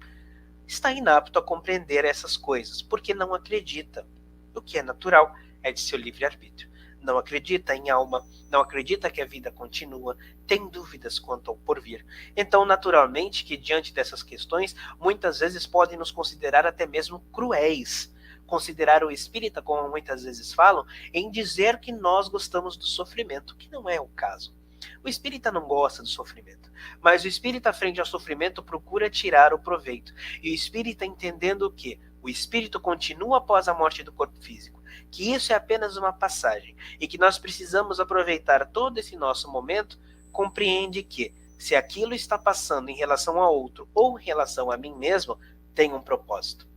Speaker 1: está inapto a compreender essas coisas, porque não acredita. O que é natural é de seu livre-arbítrio. Não acredita em alma, não acredita que a vida continua, tem dúvidas quanto ao porvir. Então, naturalmente, que diante dessas questões, muitas vezes podem nos considerar até mesmo cruéis. Considerar o espírita, como muitas vezes falam, em dizer que nós gostamos do sofrimento, que não é o caso. O espírita não gosta do sofrimento, mas o espírita, frente ao sofrimento, procura tirar o proveito. E o espírita, entendendo que o espírito continua após a morte do corpo físico, que isso é apenas uma passagem e que nós precisamos aproveitar todo esse nosso momento, compreende que, se aquilo está passando em relação a outro ou em relação a mim mesmo, tem um propósito.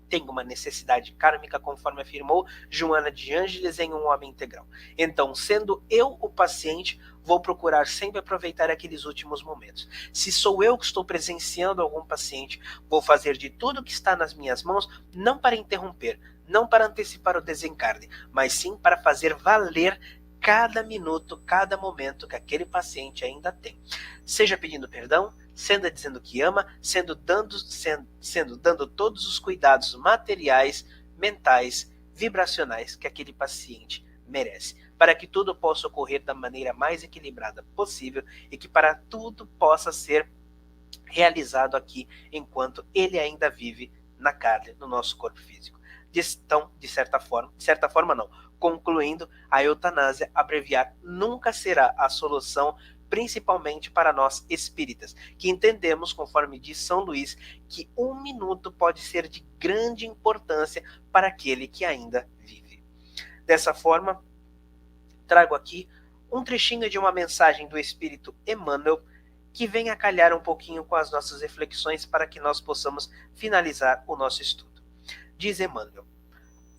Speaker 1: Tem uma necessidade kármica, conforme afirmou Joana de Ângeles em Um Homem Integral. Então, sendo eu o paciente, vou procurar sempre aproveitar aqueles últimos momentos. Se sou eu que estou presenciando algum paciente, vou fazer de tudo que está nas minhas mãos, não para interromper, não para antecipar o desencarne, mas sim para fazer valer cada minuto, cada momento que aquele paciente ainda tem. Seja pedindo perdão, sendo dizendo que ama, sendo dando todos os cuidados materiais, mentais, vibracionais que aquele paciente merece, para que tudo possa ocorrer da maneira mais equilibrada possível e que para tudo possa ser realizado aqui enquanto ele ainda vive na carne, no nosso corpo físico. Então, de certa forma não, concluindo, a eutanásia, abreviar, nunca será a solução, principalmente para nós espíritas, que entendemos, conforme diz São Luís, que um minuto pode ser de grande importância para aquele que ainda vive. Dessa forma, trago aqui um trechinho de uma mensagem do Espírito Emmanuel, que vem a calhar um pouquinho com as nossas reflexões para que nós possamos finalizar o nosso estudo. Diz Emmanuel: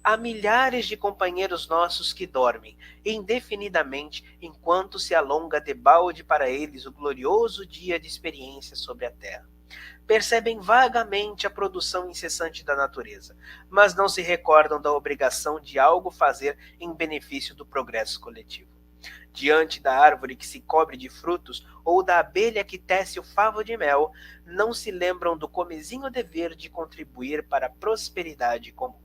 Speaker 1: há milhares de companheiros nossos que dormem indefinidamente enquanto se alonga debalde para eles o glorioso dia de experiência sobre a terra. Percebem vagamente a produção incessante da natureza, mas não se recordam da obrigação de algo fazer em benefício do progresso coletivo. Diante da árvore que se cobre de frutos ou da abelha que tece o favo de mel, não se lembram do comezinho dever de contribuir para a prosperidade comum.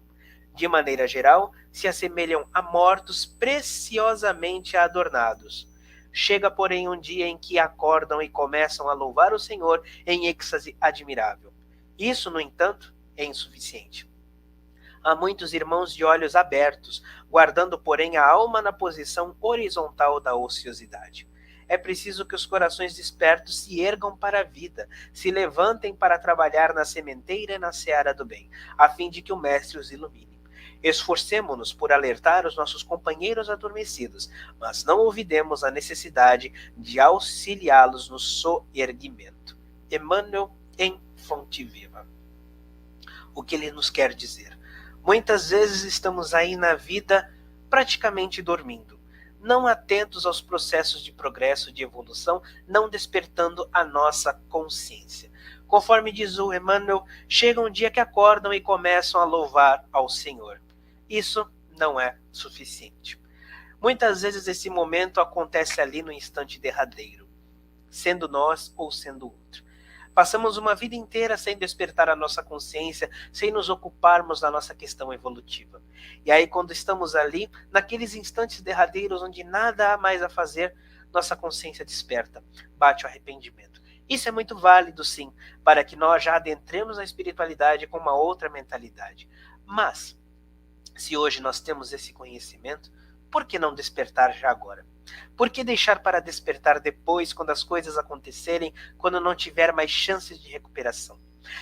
Speaker 1: De maneira geral, se assemelham a mortos preciosamente adornados. Chega, porém, um dia em que acordam e começam a louvar o Senhor em êxtase admirável. Isso, no entanto, é insuficiente. Há muitos irmãos de olhos abertos, guardando, porém, a alma na posição horizontal da ociosidade. É preciso que os corações despertos se ergam para a vida, se levantem para trabalhar na sementeira e na seara do bem, a fim de que o Mestre os ilumine. Esforcemo-nos por alertar os nossos companheiros adormecidos, mas não olvidemos a necessidade de auxiliá-los no soerguimento. Emmanuel em Fonte Viva. O que ele nos quer dizer? Muitas vezes estamos aí na vida praticamente dormindo, não atentos aos processos de progresso, de evolução, não despertando a nossa consciência. Conforme diz o Emmanuel, chega um dia que acordam e começam a louvar ao Senhor. Isso não é suficiente. Muitas vezes esse momento acontece ali no instante derradeiro, sendo nós ou sendo outro. Passamos uma vida inteira sem despertar a nossa consciência, sem nos ocuparmos da nossa questão evolutiva. E aí, quando estamos ali, naqueles instantes derradeiros onde nada há mais a fazer, nossa consciência desperta, bate o arrependimento. Isso é muito válido, sim, para que nós já adentremos na espiritualidade com uma outra mentalidade. Mas, se hoje nós temos esse conhecimento, por que não despertar já agora? Por que deixar para despertar depois, quando as coisas acontecerem, quando não tiver mais chances de recuperação?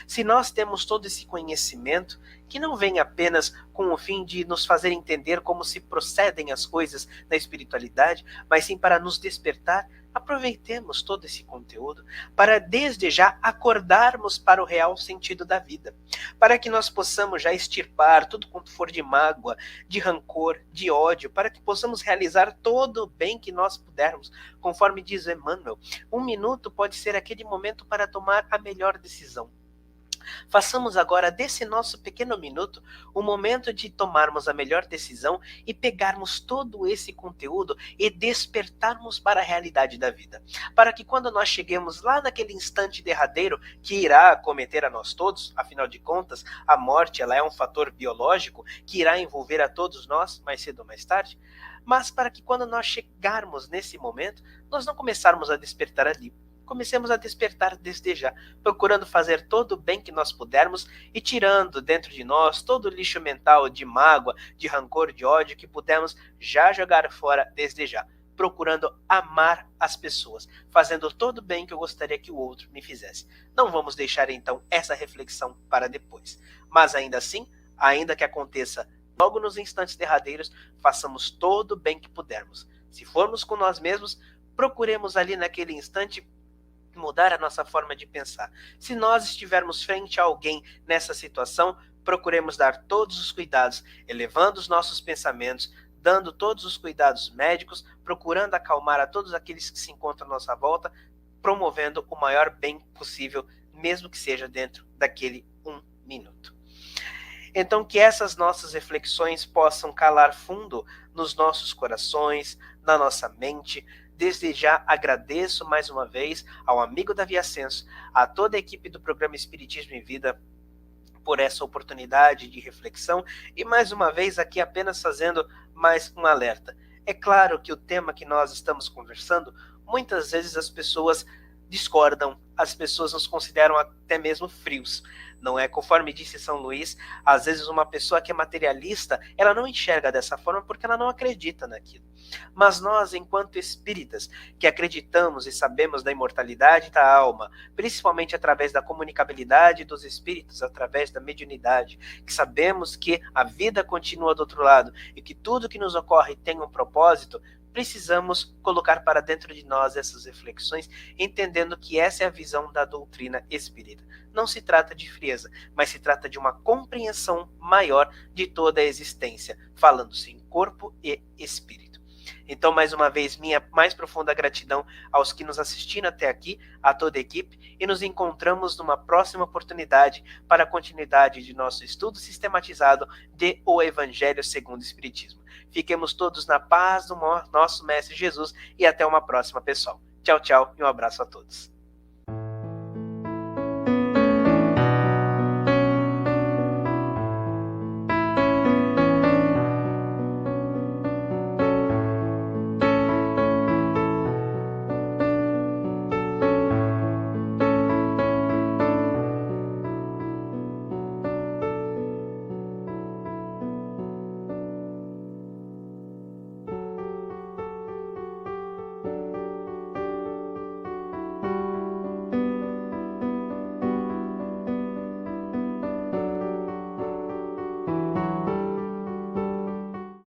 Speaker 1: Se nós temos todo esse conhecimento, que não vem apenas com o fim de nos fazer entender como se procedem as coisas na espiritualidade, mas sim para nos despertar, aproveitemos todo esse conteúdo para desde já acordarmos para o real sentido da vida, para que nós possamos já extirpar tudo quanto for de mágoa, de rancor, de ódio, para que possamos realizar todo o bem que nós pudermos. Conforme diz Emmanuel, um minuto pode ser aquele momento para tomar a melhor decisão. Façamos agora desse nosso pequeno minuto o momento de tomarmos a melhor decisão e pegarmos todo esse conteúdo e despertarmos para a realidade da vida. Para que quando nós cheguemos lá naquele instante derradeiro que irá acometer a nós todos, afinal de contas, a morte ela é um fator biológico que irá envolver a todos nós, mais cedo ou mais tarde, mas para que quando nós chegarmos nesse momento, nós não começarmos a despertar ali. Comecemos a despertar desde já, procurando fazer todo o bem que nós pudermos e tirando dentro de nós todo o lixo mental de mágoa, de rancor, de ódio que pudermos já jogar fora desde já, procurando amar as pessoas, fazendo todo o bem que eu gostaria que o outro me fizesse. Não vamos deixar então essa reflexão para depois, mas ainda assim, ainda que aconteça logo nos instantes derradeiros, façamos todo o bem que pudermos. Se formos com nós mesmos, procuremos ali naquele instante mudar a nossa forma de pensar. Se nós estivermos frente a alguém nessa situação, procuremos dar todos os cuidados, elevando os nossos pensamentos, dando todos os cuidados médicos, procurando acalmar a todos aqueles que se encontram à nossa volta, promovendo o maior bem possível, mesmo que seja dentro daquele 1 minuto. Então, que essas nossas reflexões possam calar fundo nos nossos corações, na nossa mente. Desde já agradeço mais uma vez ao amigo Davi Ascenso, a toda a equipe do programa Espiritismo em Vida por essa oportunidade de reflexão e mais uma vez aqui apenas fazendo mais um alerta. É claro que o tema que nós estamos conversando, muitas vezes as pessoas discordam, as pessoas nos consideram até mesmo frios. Não é? Conforme disse São Luís, às vezes uma pessoa que é materialista, ela não enxerga dessa forma porque ela não acredita naquilo. Mas nós, enquanto espíritas, que acreditamos e sabemos da imortalidade da alma, principalmente através da comunicabilidade dos espíritos, através da mediunidade, que sabemos que a vida continua do outro lado e que tudo que nos ocorre tem um propósito, precisamos colocar para dentro de nós essas reflexões, entendendo que essa é a visão da doutrina espírita. Não se trata de frieza, mas se trata de uma compreensão maior de toda a existência, falando-se em corpo e espírito. Então, mais uma vez, minha mais profunda gratidão aos que nos assistiram até aqui, a toda a equipe, e nos encontramos numa próxima oportunidade para a continuidade de nosso estudo sistematizado de O Evangelho segundo o Espiritismo. Fiquemos todos na paz do nosso Mestre Jesus e até uma próxima, pessoal. Tchau, tchau e um abraço a todos.